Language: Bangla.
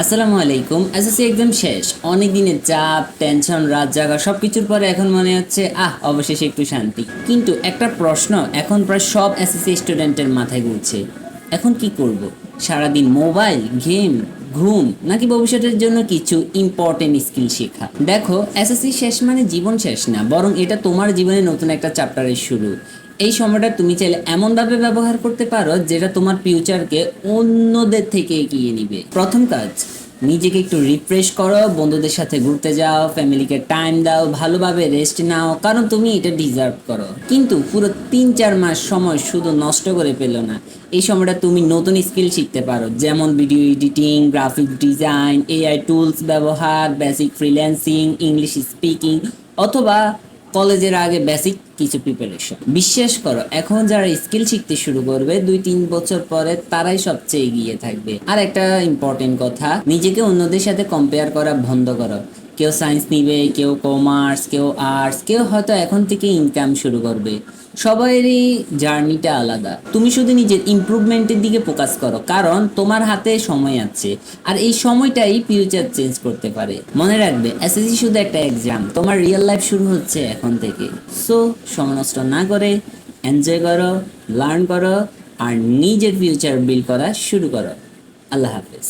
আসসালামু আলাইকুম। এসএসসি এক্সাম শেষ, অনেক দিনের চাপ, টেনশন, রাত জাগা সবকিছুর পরে এখন মনে হচ্ছে অবশেষে একটু শান্তি। কিন্তু একটা প্রশ্ন এখন প্রায় সব এসএসসি স্টুডেন্টের মাথায় ঘুরছে, এখন কি করব? সারাদিন মোবাইল গেম, ঘুম, নাকি ভবিষ্যতের জন্য কিছু ইম্পর্টেন্ট স্কিল শেখা? দেখো, এসএসসি শেষ মানে জীবন শেষ না, বরং এটা তোমার জীবনে নতুন একটা চ্যাপ্টারের শুরু। এই সময়টা তুমি চাইলে এমনভাবে ব্যবহার করতে পারো যেটা তোমার ফিউচারকে অন্যদের থেকে এগিয়ে নিবে। প্রথম কাজ, নিজেকে একটু রিফ্রেশ করো, বন্ধুদের সাথে ঘুরতে যাও, ফ্যামিলিকে টাইম দাও, ভালোভাবে রেস্ট নাও, কারণ তুমি এটা ডিজার্ভ করো। কিন্তু পুরো 3-4 মাস সময় শুধু নষ্ট করে ফেলো না। এই সময়টা তুমি নতুন স্কিল শিখতে পারো, যেমন video editing, graphic design, AI tools ব্যবহার, বেসিক ফ্রিল্যান্সিং, ইংলিশ স্পিকিং, অথবা কলেজের আগে বেসিক কিছু প্রিপারেশন। বিশ্বাস করো, এখন যারা স্কিল শিখতে শুরু করবে 2-3 বছর পরে তারাই সবচেয়ে এগিয়ে থাকবে। আর একটা ইম্পর্টেন্ট কথা, নিজেকে অন্যদের সাথে কম্পেয়ার করা বন্ধ করো। কেউ সায়েন্স নিবে, কেউ কমার্স, কেউ আর্টস, কেউ হয়তো এখন থেকে ইনকাম শুরু করবে। সবারই জার্নিটা আলাদা। তুমি শুধু নিজের ইমপ্রুভমেন্টের দিকে ফোকাস করো, কারণ তোমার হাতে সময় আছে, আর এই সময়টাই ফিউচার চেঞ্জ করতে পারে। মনে রাখবে, এসএসসি শুধু একটা এক্সাম, তোমার রিয়েল লাইফ শুরু হচ্ছে এখন থেকে। সো সময় নষ্ট না করে এনজয় করো, লার্ন করো, আর নিজের ফিউচার বিল্ড করা শুরু করো। আল্লাহ হাফেজ।